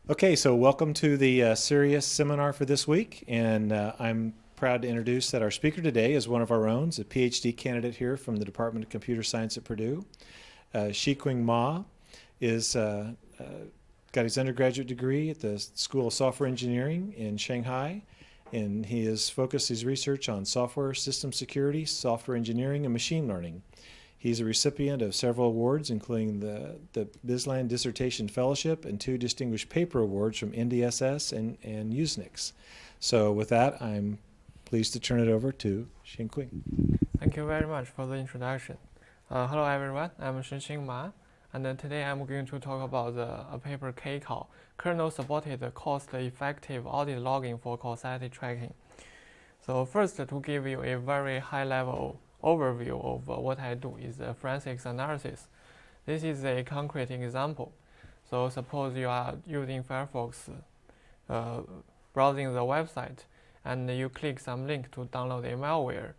Okay, so welcome to the CERIAS seminar for this week, and I'm proud to introduce that our speaker today is one of our own, a PhD candidate here from the Department of Computer Science at Purdue. Shiqing Ma is got his undergraduate degree at the School of Software Engineering in Shanghai, and he has focused his research on software system security, software engineering, and machine learning. He's a recipient of several awards, including the Bisland Dissertation Fellowship and 2 Distinguished Paper Awards from NDSS and USENIX. So with that, I'm pleased to turn it over to Shiqing. Thank you very much for the introduction. Hello everyone, I'm Shiqing Ma, and today I'm going to talk about a paper K called Kernel-Supported Cost-Effective Audit Logging for Causality Tracking. So first, to give you a very high-level overview of what I do is forensics analysis. This is a concrete example. So suppose you are using Firefox, browsing the website, and you click some link to download a malware.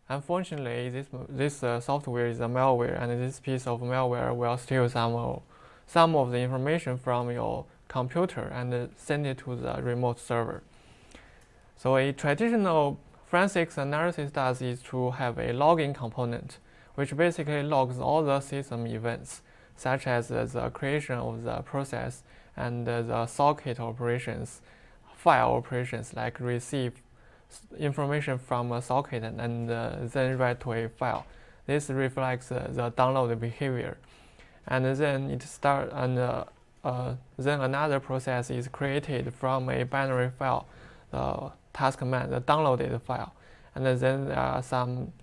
Unfortunately, this software is a malware, and this piece of malware will steal some of the information from your computer and send it to the remote server. So a traditional forensics analysis does is to have a logging component, which basically logs all the system events, such as the creation of the process and the socket operations, file operations like receive information from a socket and then write to a file. This reflects the download behavior, and then it starts, and then another process is created from a binary file, the task command, the downloaded file, and then there are some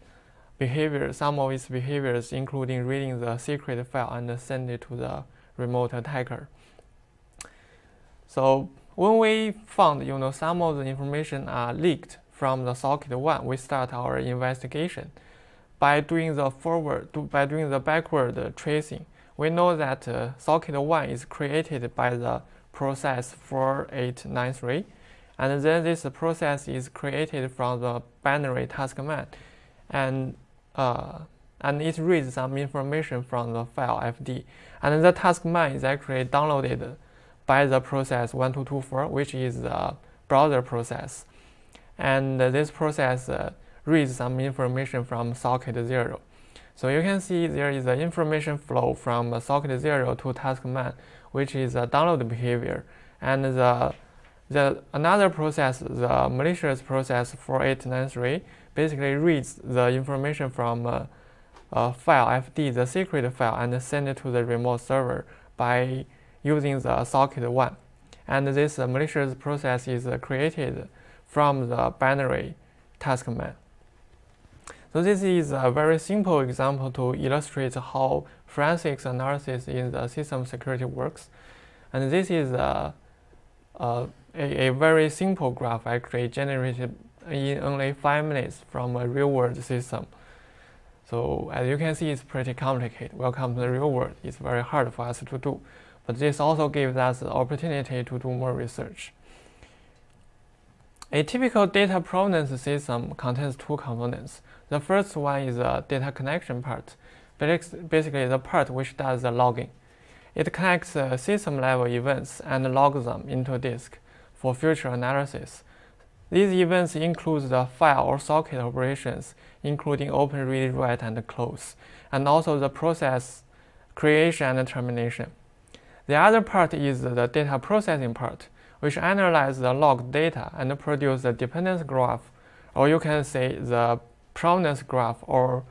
of its behaviors, including reading the secret file and send it to the remote attacker. So when we found, some of the information are leaked from the socket 1, we start our investigation. By doing the backward tracing, we know that socket 1 is created by the process 4893, and then this process is created from the binary task command, and it reads some information from the file fd, and the task command is actually downloaded by the process 1224, which is the browser process, and this process reads some information from socket 0. So you can see there is an information flow from socket 0 to task command, which is a download behavior, and another process, the malicious process 4893, basically reads the information from file fd, the secret file, and send it to the remote server by using the socket 1. And this malicious process is created from the binary task command. So this is a very simple example to illustrate how forensics analysis in the system security works. And this is a very simple graph actually generated in only 5 minutes from a real-world system. So as you can see, it's pretty complicated. Welcome to the real world. It's very hard for us to do, but this also gives us the opportunity to do more research. A typical data provenance system contains 2 components. The first one is the data connection part, basically the part which does the logging. It connects system-level events and logs them into disk for future analysis. These events include the file or socket operations, including open, read, write, and close, and also the process creation and termination. The other part is the data processing part, which analyzes the logged data and produce the dependence graph, or you can say the provenance graph or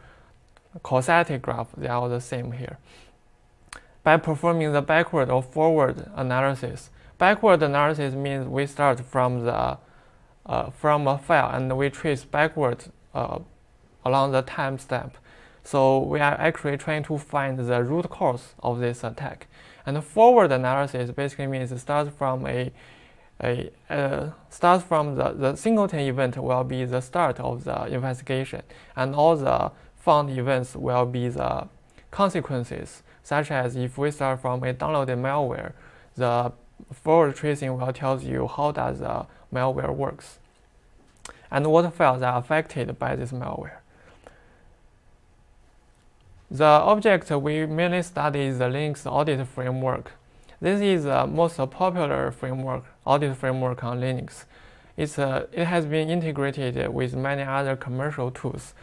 causality graph. They are all the same here. By performing the backward or forward analysis. Backward analysis means we start from a file and we trace backward along the timestamp. So we are actually trying to find the root cause of this attack. And forward analysis basically means it starts from the singleton event will be the start of the investigation, and all the found events will be the consequences, such as if we start from a downloaded malware, the forward tracing will tell you how does the malware works and what files are affected by this malware. The object we mainly study is the Linux audit framework. This is the most popular framework, audit framework on Linux. It has been integrated with many other commercial tools.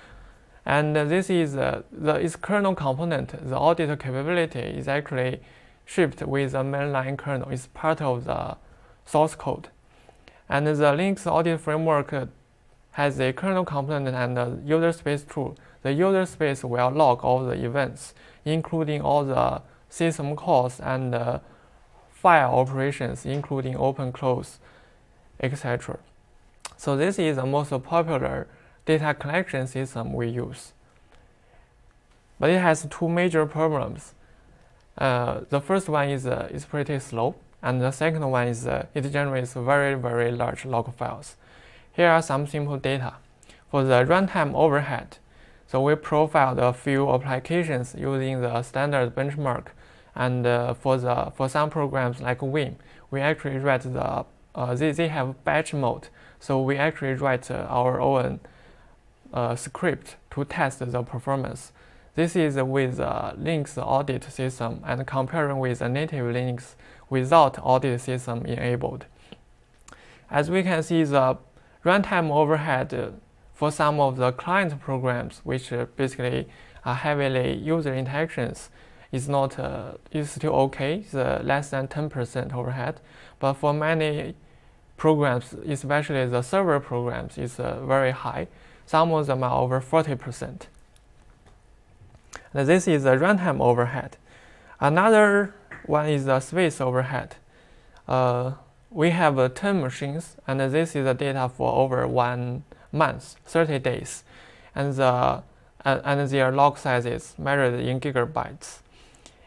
And this is its kernel component. The audit capability is actually shipped with the mainline kernel. It's part of the source code. And the Linux audit framework has a kernel component and a user space tool. The user space will log all the events, including all the system calls and file operations, including open, close, etc. So this is the most popular data collection system we use. But it has two major problems. The first one is pretty slow, and the second one is it generates very, very large log files. Here are some simple data. For the runtime overhead, so we profiled a few applications using the standard benchmark, and for some programs like Vim, we actually write they have batch mode, so we actually write our own script to test the performance. This is with a Linux audit system and comparing with a native Linux without audit system enabled. As we can see, the runtime overhead for some of the client programs, which basically are heavily user interactions, is still okay. It's less than 10% overhead. But for many programs, especially the server programs, it's very high. Some of them are over 40%. Now, this is the runtime overhead. Another one is the space overhead. We have 10 machines, and this is the data for over 1 month, 30 days, and their log sizes measured in gigabytes.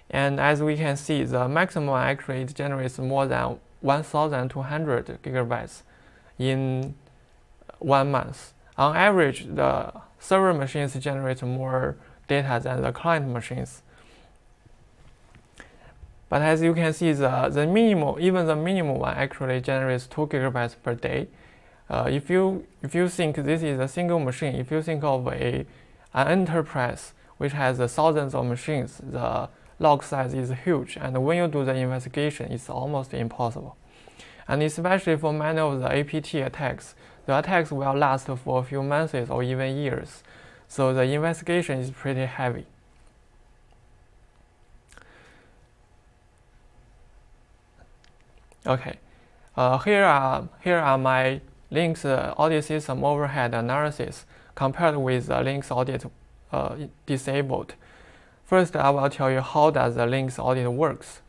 And as we can see, the maximum actually generates more than 1,200 gigabytes in 1 month. On average, the server machines generate more data than the client machines. But as you can see, even the minimum one actually generates 2 gigabytes per day. If you think this is a single machine, if you think of an enterprise which has thousands of machines, the log size is huge, and when you do the investigation, it's almost impossible. And especially for many of the APT attacks, the attacks will last for a few months or even years, so the investigation is pretty heavy. Okay, here are my Linux audit system overhead analysis compared with the Linux audit disabled. First, I will tell you how does the Linux audit works.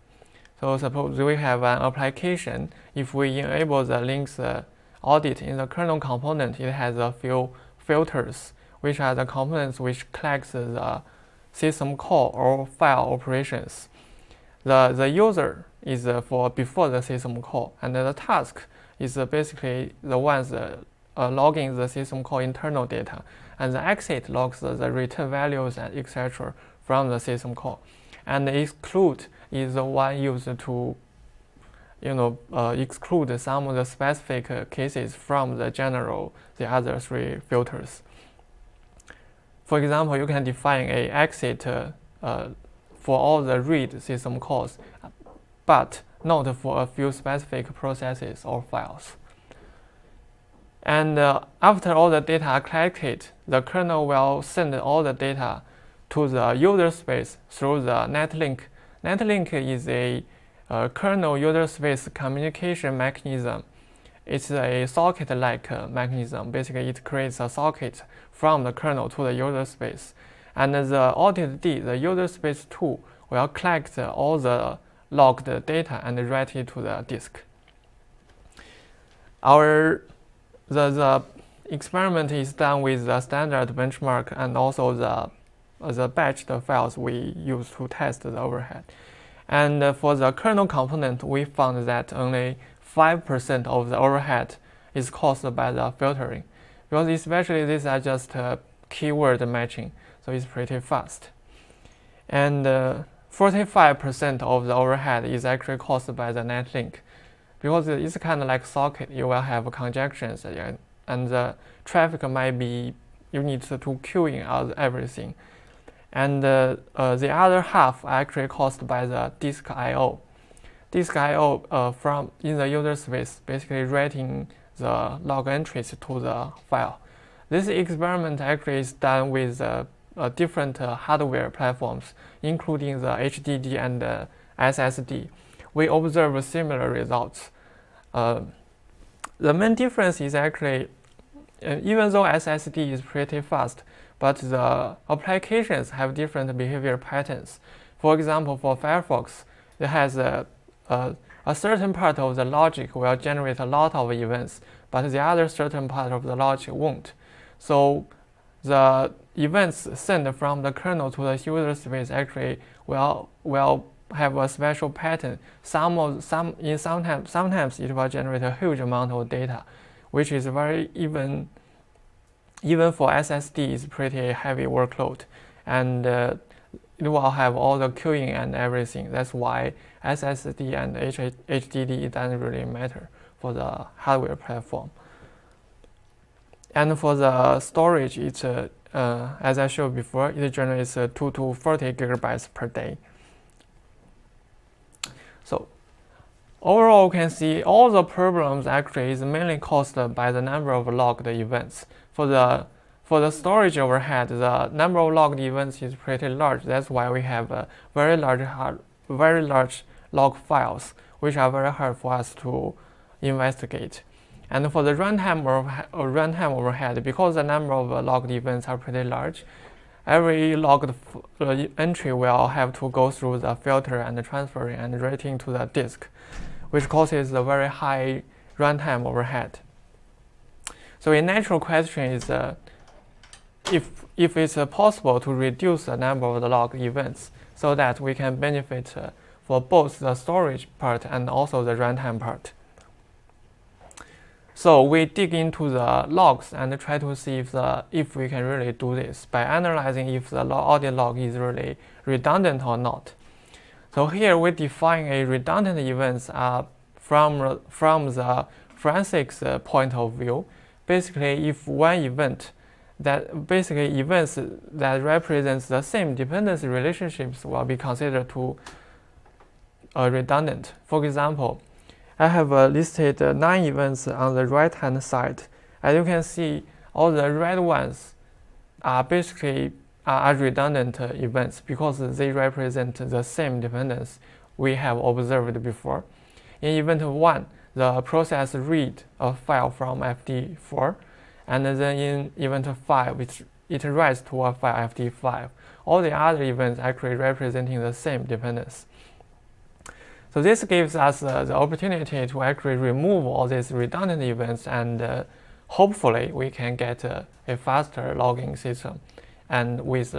So suppose we have an application. If we enable the Linux audit in the kernel component, it has a few filters, which are the components which collects the system call or file operations. The user is for before the system call, and the task is basically the ones logging the system call internal data, and the exit logs the return values and etc. from the system call, and the exclude is the one used to exclude some of the specific cases from the other three filters. For example, you can define a exit for all the read system calls, but not for a few specific processes or files. And after all the data are collected, the kernel will send all the data to the user space through the netlink. Netlink is a kernel user space communication mechanism. It's a socket-like mechanism. Basically, it creates a socket from the kernel to the user space. And the Audit D, the user space tool, will collect all the logged data and write it to the disk. The experiment is done with the standard benchmark and also the batched files we use to test the overhead. And for the kernel component, we found that only 5% of the overhead is caused by the filtering, because especially these are just keyword matching, so it's pretty fast. And 45% of the overhead is actually caused by the netlink, because it's kind of like socket. You will have conjunctions, and the traffic might be, you need to queue in everything. and the other half are actually caused by the disk I/O. Disk I/O from in the user space, basically writing the log entries to the file. This experiment actually is done with different hardware platforms, including the HDD and SSD. We observe similar results. The main difference is actually, even though SSD is pretty fast, but the applications have different behavior patterns. For example, for Firefox, it has a certain part of the logic will generate a lot of events, but the other certain part of the logic won't. So the events sent from the kernel to the user space actually will have a special pattern. Sometimes it will generate a huge amount of data, which is very even for SSD is pretty heavy workload, and it will have all the queuing and everything. That's why SSD and HDD doesn't really matter for the hardware platform. And for the storage, it's as I showed before, it generates 2 to 40 gigabytes per day. So overall, you can see all the problems actually is mainly caused by the number of logged events. For the storage overhead, the number of logged events is pretty large. That's why we have very large log files, which are very hard for us to investigate. And for the runtime overhead, because the number of logged events are pretty large, every logged entry will have to go through the filter and the transferring and writing to the disk, which causes a very high runtime overhead. So a natural question is if it's possible to reduce the number of the log events so that we can benefit for both the storage part and also the runtime part. So we dig into the logs and try to see if we can really do this by analyzing if the audit log is really redundant or not. So here we define a redundant events from the forensics point of view. Basically, if one event events that represents the same dependency relationships will be considered to redundant. For example, I have listed 9 events on the right-hand side. As you can see, all the red ones are basically redundant events because they represent the same dependence we have observed before. In event 1, the process read a file from FD4, and then in event 5, it writes to a file FD5. All the other events actually representing the same dependence. So this gives us the opportunity to actually remove all these redundant events, and hopefully we can get a faster logging system and with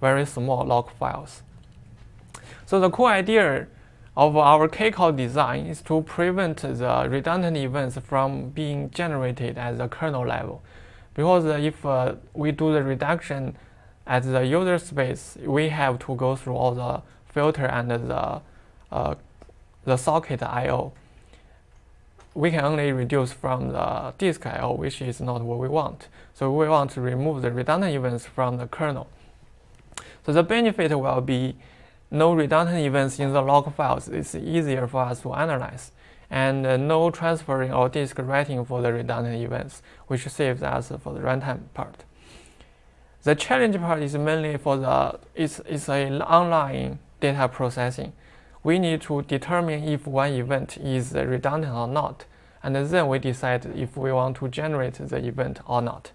very small log files. So the cool idea of our KCal design is to prevent the redundant events from being generated at the kernel level. Because if we do the reduction at the user space, we have to go through all the filter and the socket I/O. We can only reduce from the disk I/O, which is not what we want. So we want to remove the redundant events from the kernel. So the benefit will be no redundant events in the log files. It's easier for us to analyze, and no transferring or disk writing for the redundant events, which saves us for the runtime part. The challenge part is mainly for it's an online data processing. We need to determine if one event is redundant or not, and then we decide if we want to generate the event or not.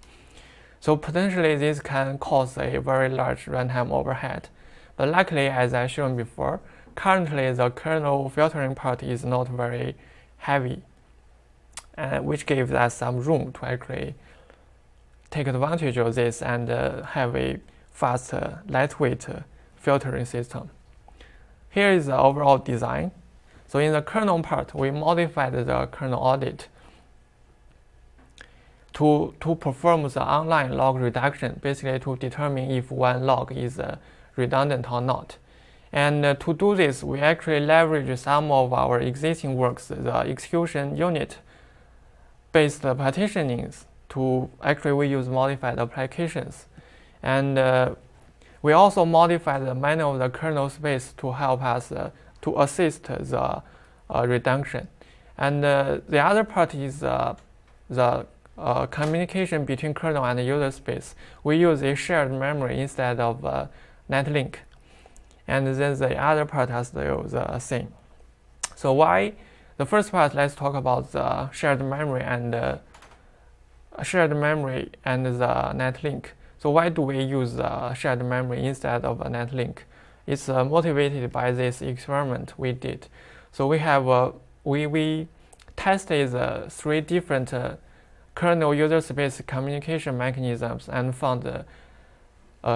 So potentially this can cause a very large runtime overhead. But luckily, as I shown before, currently the kernel filtering part is not very heavy, which gives us some room to actually take advantage of this and have a fast, lightweight filtering system. Here is the overall design. So in the kernel part, we modified the kernel audit to perform the online log reduction, basically to determine if one log is redundant or not. And to do this, we actually leverage some of our existing works, the execution unit based partitionings, to actually we use modified applications. And We also modify the many of the kernel space to help us to assist the reduction. And the other part is the communication between kernel and user space. We use a shared memory instead of netlink. And then the other part has the same. So why? The first part, let's talk about the shared memory and the netlink. So why do we use shared memory instead of a netlink? It's motivated by this experiment we did. So we have we tested 3 different kernel user space communication mechanisms and found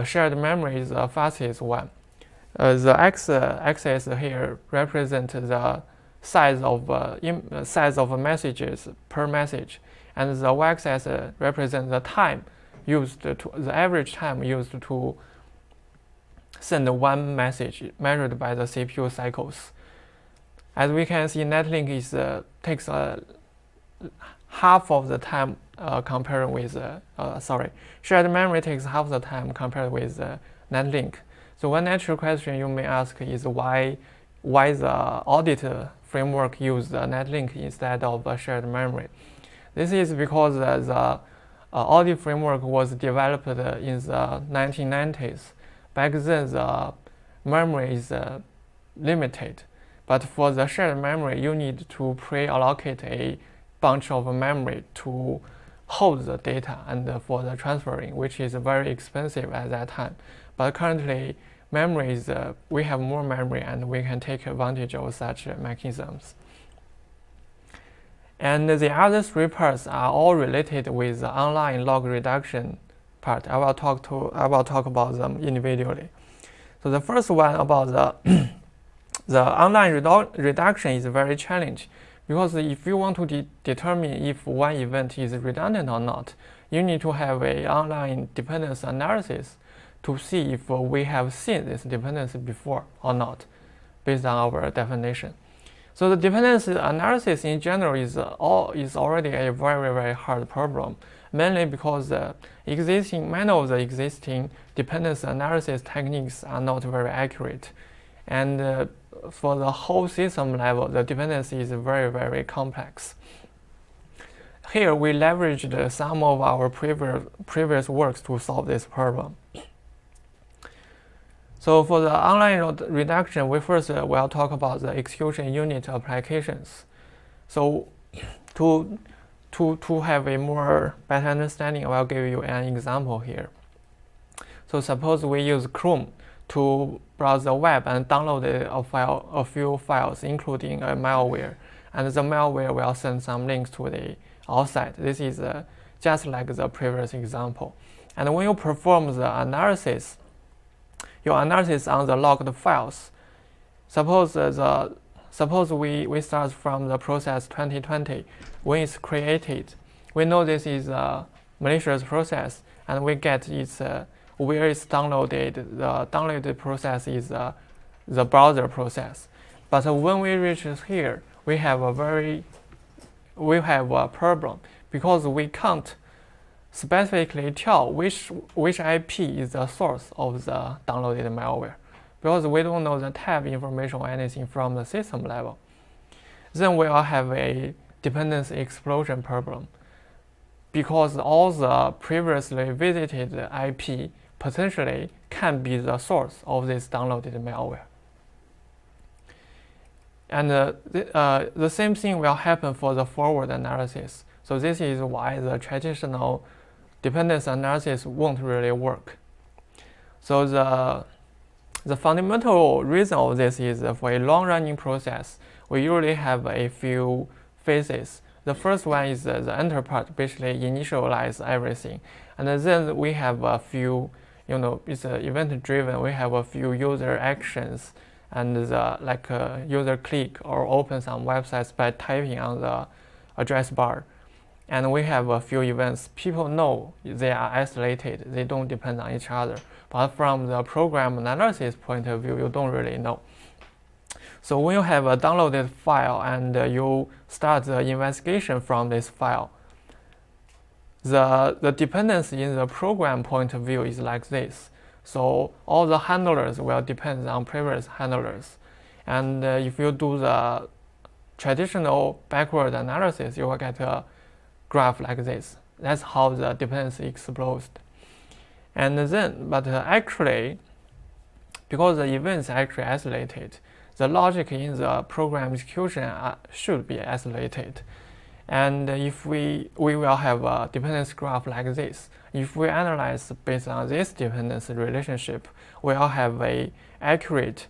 shared memory is the fastest one. The x-axis here represents the size of messages per message, and the y-axis represents the time used the average time used to send one message measured by the CPU cycles. As we can see, netlink takes half of the time compared with shared memory takes half the time compared with netlink. So one natural question you may ask is why the audit framework use the netlink instead of shared memory. This is because the audit framework was developed in the 1990s. Back then, the memory is limited, but for the shared memory, you need to pre-allocate a bunch of memory to hold the data and for the transferring, which is very expensive at that time. But currently, memory is we have more memory and we can take advantage of such mechanisms. And the other 3 parts are all related with the online log reduction part. I will talk about them individually. So the first one about the online reduction is very challenging, because if you want to determine if one event is redundant or not, you need to have an online dependency analysis to see if we have seen this dependency before or not, based on our definition. So the dependency analysis in general is already a very, very hard problem, mainly because many of the existing dependency analysis techniques are not very accurate. And for the whole system level, the dependency is very, very complex. Here we leveraged some of our previous works to solve this problem. So for the online reduction, we first will talk about the execution unit applications. So to have a more better understanding, I will give you an example here. So suppose we use Chrome to browse the web and download a few files, including a malware, and the malware will send some links to the outside. This is just like the previous example. And when you perform the analysis, your analysis on the logged files, suppose we start from the process 2020. When it's created, we know this is a malicious process, and we get its where it's downloaded. The downloaded process is the browser process. But when we reach here, we have a problem, because we can't specifically tell which IP is the source of the downloaded malware, because we don't know the tab information or anything from the system level. Then we will have a dependency explosion problem, because all the previously visited IP potentially can be the source of this downloaded malware. And the same thing will happen for the forward analysis. So this is why the traditional dependency analysis won't really work. So the fundamental reason of this is for a long-running process, we usually have a few phases. The first one is the enter part, basically initialize everything. And then we have a few, it's event-driven. We have a few user actions, and user click or open some websites by typing on the address bar. And we have a few events. People know they are isolated. They don't depend on each other. But from the program analysis point of view, you don't really know. So when you have a downloaded file and you start the investigation from this file, the dependency in the program point of view is like this. So all the handlers will depend on previous handlers. And if you do the traditional backward analysis, you will get a graph like this. That's how the dependency explodes. And then, but actually, because the events are actually isolated, the logic in the program execution should be isolated. And if we will have a dependency graph like this. If we analyze based on this dependency relationship, we'll have a accurate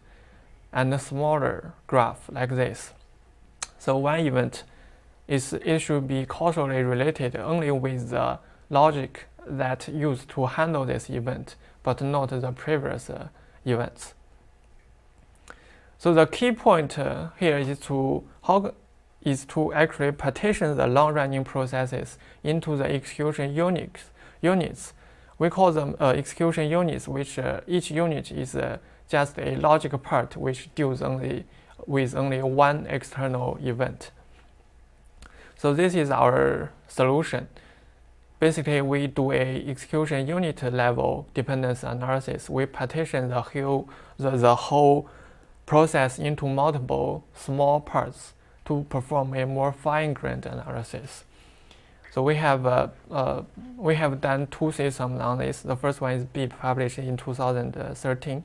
and a smaller graph like this. So one event it should be causally related only with the logic that used to handle this event, but not the previous events. So the key point here is to actually partition the long-running processes into the execution units. We call them execution units, which each unit is just a logic part which deals with only one external event. So this is our solution. Basically, we do a execution unit level dependency analysis. We partition the whole process into multiple small parts to perform a more fine-grained analysis. So we have done two systems on this. The first one is BIP, published in 2013,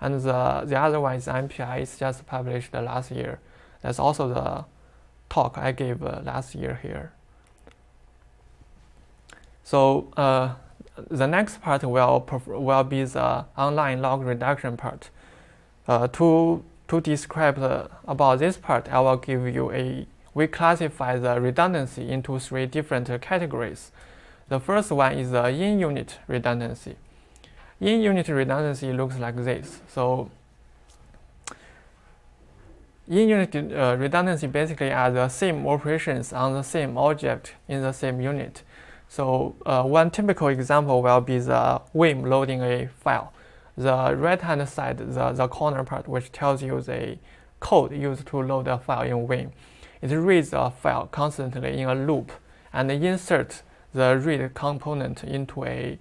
and the other one is MPI. It's just published last year. That's also the talk I gave last year here. So the next part will be the online log reduction part. To describe about this part, I will give you we classify the redundancy into three different categories. The first one is the in-unit redundancy. In-unit redundancy looks like this. So in-unit redundancy basically are the same operations on the same object in the same unit. So one typical example will be the Vim loading a file. The right-hand side, the corner part, which tells you the code used to load a file in Vim. It reads a file constantly in a loop and inserts the read component into a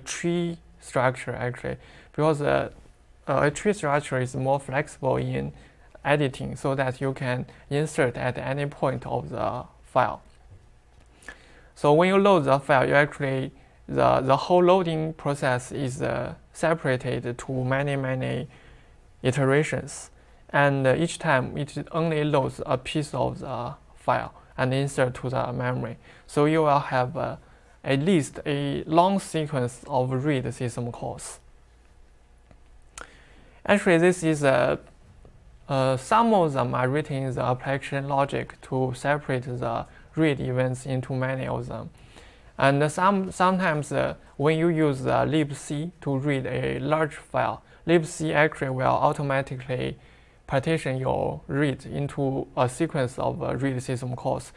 tree structure actually, because a tree structure is more flexible in editing, so that you can insert at any point of the file. So when you load the file, you actually the whole loading process is separated to many iterations, and each time it only loads a piece of the file and insert to the memory. So you will have at least a long sequence of read system calls. Actually, this is some of them are written in the application logic to separate the read events into many of them. And sometimes when you use libc to read a large file, libc actually will automatically partition your read into a sequence of read system calls,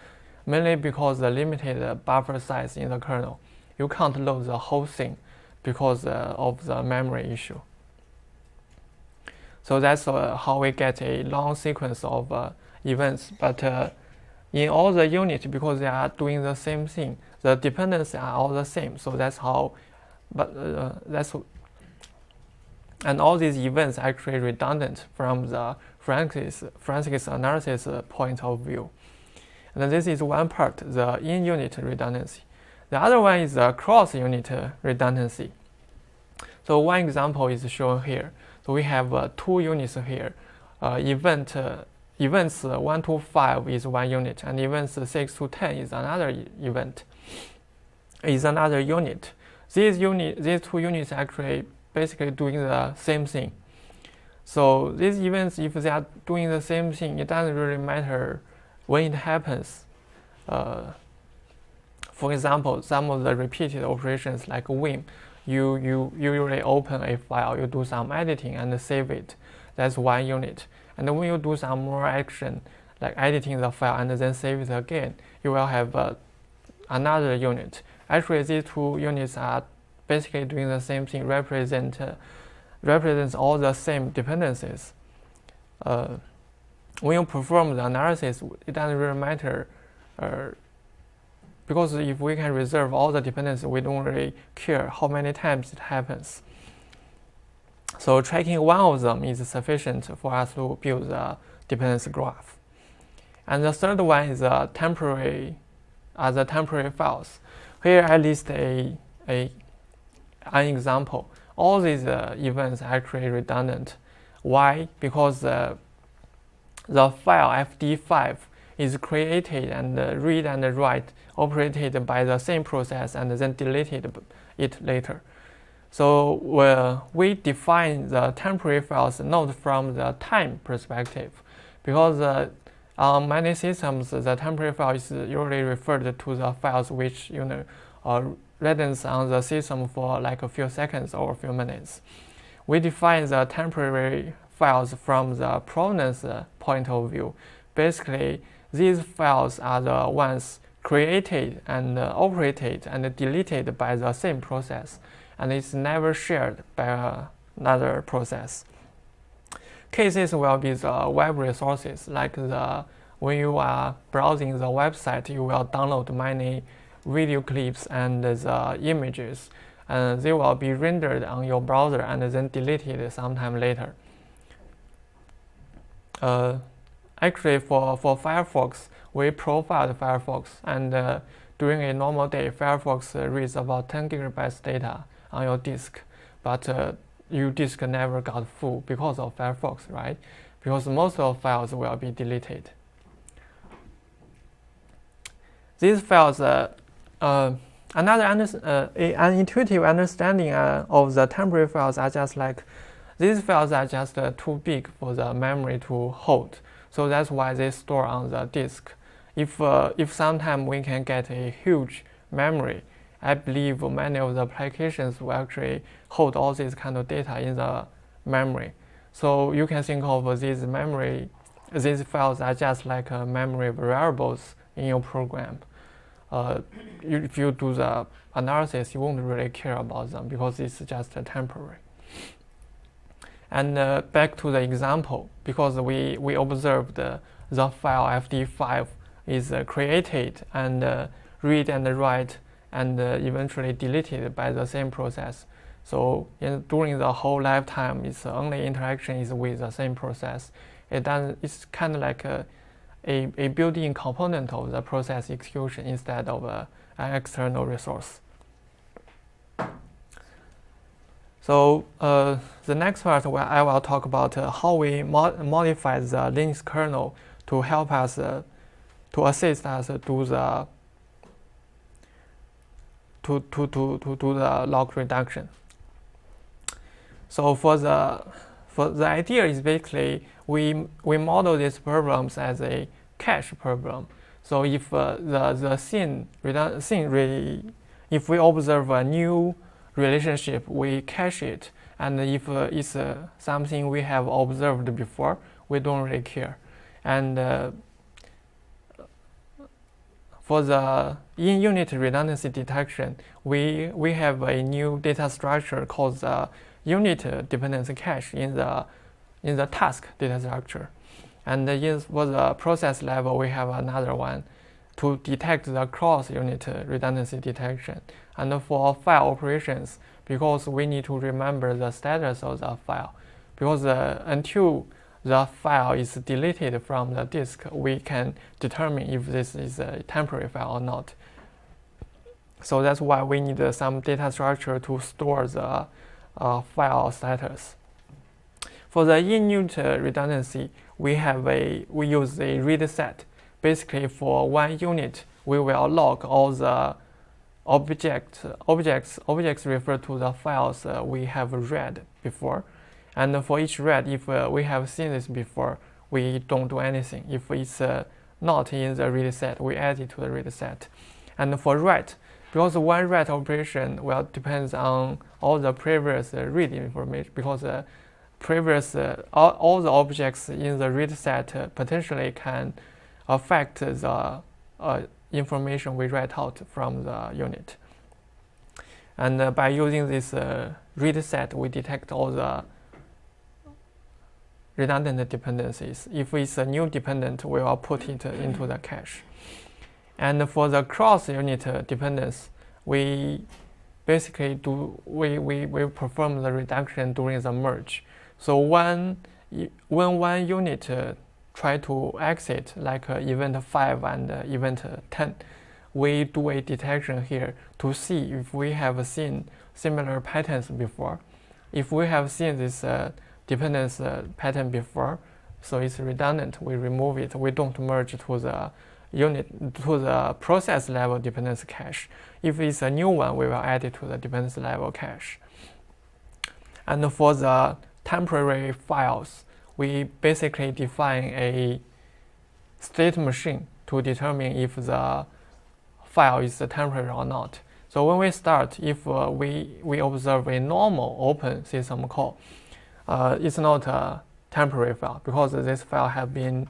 mainly because the limited buffer size in the kernel. You can't load the whole thing because of the memory issue. So that's how we get a long sequence of events. But in all the units, because they are doing the same thing, the dependencies are all the same. So that's how, and all these events are actually redundant from the forensics analysis point of view. And this is one part, the in-unit redundancy. The other one is the cross-unit redundancy. So one example is shown here. So we have two units here. Events 1 to 5 is one unit, and events 6 to 10 is another unit. These two units actually basically doing the same thing. So these events, if they are doing the same thing, it doesn't really matter when it happens. For example, some of the repeated operations like Vim, you usually open a file, you do some editing and save it. That's one unit. And when you do some more action, like editing the file and then save it again, you will have another unit. Actually, these two units are basically doing the same thing, represents all the same dependencies. When you perform the analysis, it doesn't really matter because if we can reserve all the dependencies, we don't really care how many times it happens. So tracking one of them is sufficient for us to build a dependency graph. And the third one is temporary files. Here I list an example. All these events are actually redundant. Why? Because the file fd5 is created and read and write operated by the same process and then deleted it later. So we define the temporary files not from the time perspective, because on many systems the temporary file is usually referred to the files which residence on the system for like a few seconds or a few minutes. We define the temporary files from the provenance point of view. Basically, these files are the ones created and operated and deleted by the same process, and it's never shared by another process. Cases will be the web resources, like when you are browsing the website, you will download many video clips and the images, and they will be rendered on your browser and then deleted sometime later. Actually, for Firefox, we profiled Firefox, and during a normal day, Firefox reads about 10 gigabytes data on your disk, but your disk never got full because of Firefox, right? Because most of the files will be deleted. These files, an intuitive understanding of the temporary files are just like, these files are just too big for the memory to hold. So that's why they store on the disk. If sometime we can get a huge memory, I believe many of the applications will actually hold all this kind of data in the memory. So you can think of these files are just like memory variables in your program. If you do the analysis, you won't really care about them because it's just temporary. And back to the example, because we observed the file fd5 is created and read and write and eventually deleted by the same process. So during the whole lifetime, its only interaction is with the same process. It's kind of like a built-in component of the process execution instead of an external resource. So the next part, I will talk about how we modify the Linux kernel to help us, to assist us do the log reduction. So for the idea is basically we model these problems as a cache problem. So if if we observe a new relationship, we cache it, and if it's something we have observed before, we don't really care. And for the in-unit redundancy detection, we have a new data structure called the unit dependency cache in the task data structure. And for the process level, we have another one to detect the cross-unit redundancy detection. And for file operations, because we need to remember the status of the file, because until the file is deleted from the disk, we can determine if this is a temporary file or not. So that's why we need some data structure to store the file status. For the in-unit redundancy, we use a read set. Basically, for one unit, we will log all the objects refer to the files we have read before. And for each read, if we have seen this before, we don't do anything. If it's not in the read set, we add it to the read set. And for write, because one write operation depends on all the previous read information, because all the objects in the read set potentially can affect the information we write out from the unit. And by using this read set, we detect all the redundant dependencies. If it's a new dependent, we will put it into the cache. And for the cross-unit dependence, we basically we perform the reduction during the merge. So when one unit try to exit, like event 5 and event 10, we do a detection here to see if we have seen similar patterns before. If we have seen this dependence pattern before, so it's redundant, we remove it. We don't merge to the process level dependency cache. If it's a new one, we will add it to the dependency level cache. And for the temporary files, we basically define a state machine to determine if the file is temporary or not. So when we start, if we observe a normal open system call, it's not a temporary file because this file have been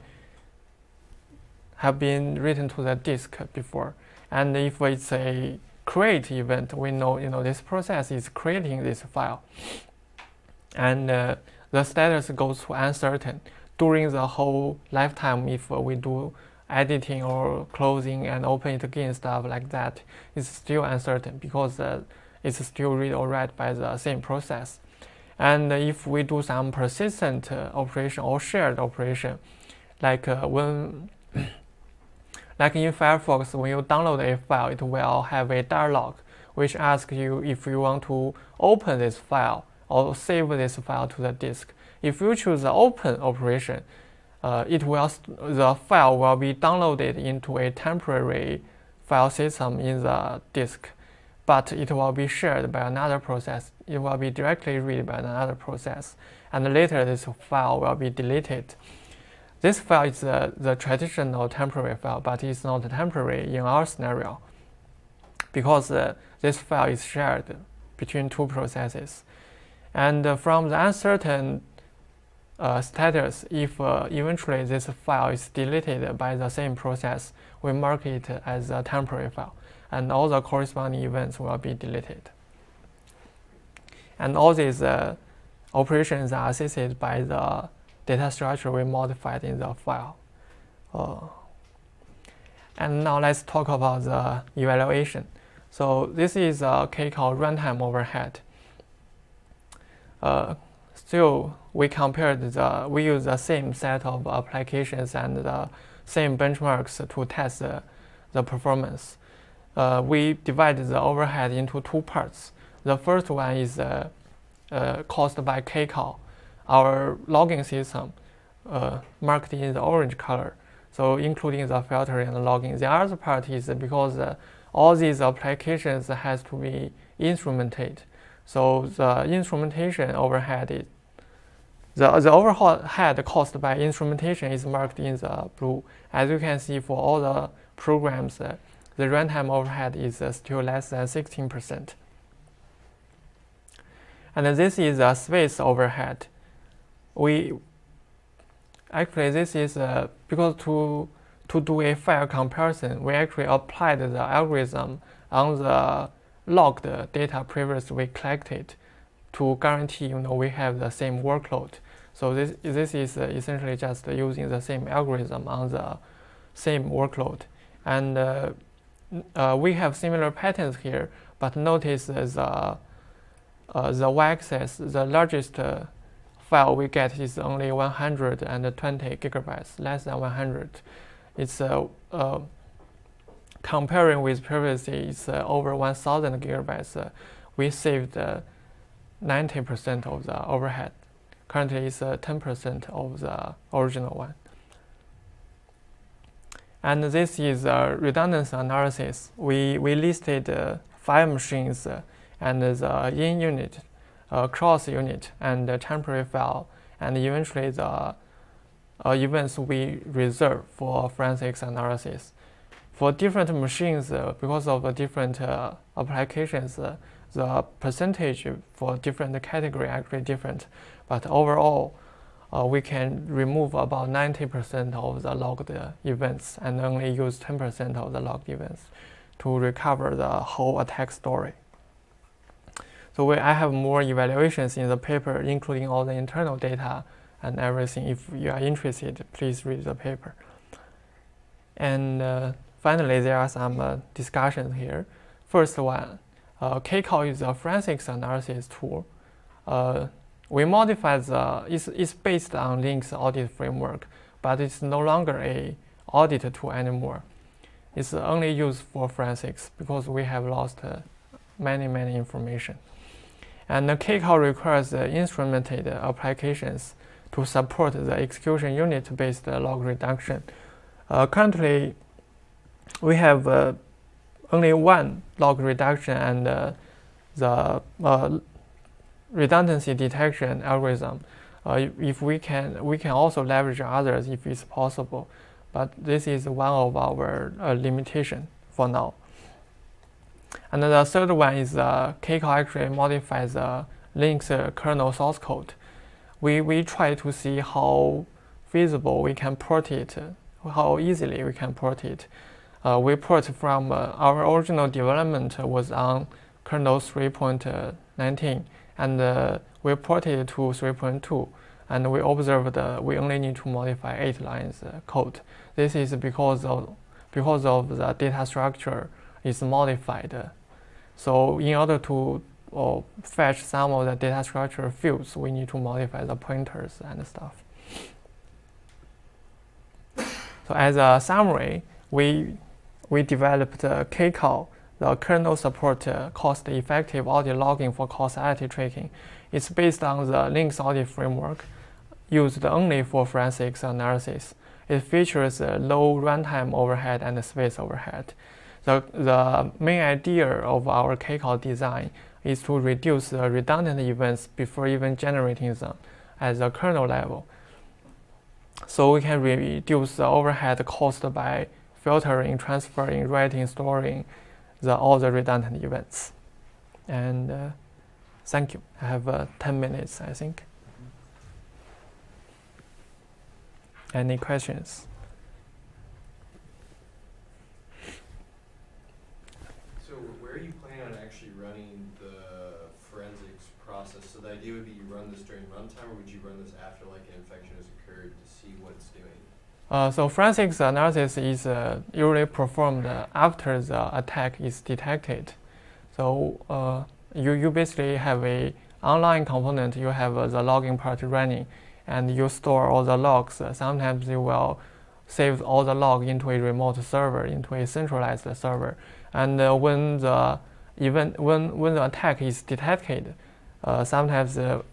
written to the disk before. And if it's a create event, we know this process is creating this file, and the status goes to uncertain during the whole lifetime. If we do editing or closing and open it again, stuff like that, it's still uncertain because it's still read or write by the same process. And if we do some persistent operation or shared operation, like like in Firefox, when you download a file, it will have a dialog which asks you if you want to open this file or save this file to the disk. If you choose the open operation, the file will be downloaded into a temporary file system in the disk, but it will be shared by another process. It will be directly read by another process, and later this file will be deleted. This file is the traditional temporary file, but it's not temporary in our scenario because this file is shared between two processes. And from the uncertain status, if eventually this file is deleted by the same process, we mark it as a temporary file, and all the corresponding events will be deleted. And all these operations are assisted by the data structure we modified in the file. And now let's talk about the evaluation. So this is a case called runtime overhead. Still, we use the same set of applications and the same benchmarks to test the performance. We divide the overhead into two parts. The first one is caused by kcall, our logging system, marked in the orange color, so including the filtering and the logging. The other part is because all these applications has to be instrumented. So the instrumentation overhead the overhead caused by instrumentation is marked in the blue. As you can see, for all the programs, the runtime overhead is still less than 16%. And this is a space overhead. This is because to do a file comparison, we actually applied the algorithm on the logged data previously collected to guarantee we have the same workload. So this is essentially just using the same algorithm on the same workload. And we have similar patterns here, but notice the y-axis, the largest file we get is only 120 gigabytes, less than 100. It's comparing with previously, it's over 1,000 gigabytes. We saved 90% of the overhead. Currently, it's 10% of the original one. And this is a redundancy analysis. We listed 5 machines and the in-unit, cross-unit, and the temporary file, and eventually the events we reserve for forensics analysis. For different machines, because of the different applications, the percentage for different category actually different. But overall, we can remove about 90% of the logged events and only use 10% of the logged events to recover the whole attack story. So I have more evaluations in the paper, including all the internal data and everything. If you are interested, please read the paper. And finally, there are some discussions here. First one, KCAL is a forensics analysis tool. We modified it's based on Link's audit framework, but it's no longer a audit tool anymore. It's only used for forensics because we have lost many information. And the KCAL requires instrumented applications to support the execution unit-based log reduction. Currently, we have only one log reduction and the redundancy detection algorithm. If we can also leverage others if it's possible, but this is one of our limitation for now. And the third one is KCAL actually modifies the Link's kernel source code. We try to see how feasible we can port it, how easily we can port it. We port from our original development was on kernel 3.19, and we ported it to 3.2, and we observed we only need to modify 8 lines code. This is because of the data structure is modified. So in order to fetch some of the data structure fields, we need to modify the pointers and stuff. So as a summary, we developed KCAL, the Kernel-Supported cost-effective audit logging for causality tracking. It's based on the Link's audit framework, used only for forensics analysis. It features low runtime overhead and space overhead. The main idea of our KCAL design is to reduce the redundant events before even generating them at the kernel level. So we can reduce the overhead caused by filtering, transferring, writing, storing all the redundant events. And thank you. I have 10 minutes, I think. Any questions? So where are you planning on actually running the forensics process? So the idea would be you run this during runtime, or would you run this after like an infection has occurred to see what it's doing? So forensics analysis is usually performed after the attack is detected. So you basically have a online component, you have the logging part running, and you store all the logs. Sometimes you will save all the log into a remote server, into a centralized server. And when the attack is detected, sometimes the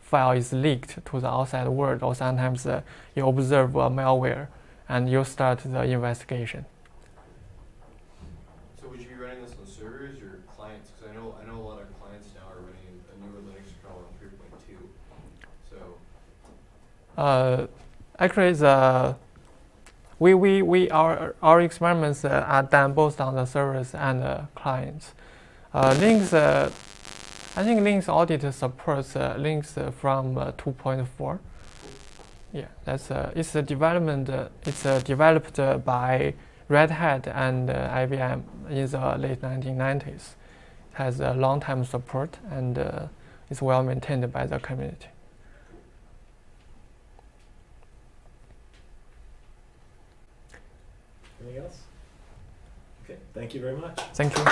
file is leaked to the outside world, or sometimes you observe malware and you start the investigation. So would you be running this on servers or clients? Because I know a lot of clients now are running a newer Linux kernel on 3.2. So actually, our experiments are done both on the servers and the clients. I think Link's audit supports Links from 2.4. Yeah, it's a development. It's developed by Red Hat and IBM in the late 1990s. It has a long-time support and is well maintained by the community. Anything else? Okay, thank you very much. Thank you.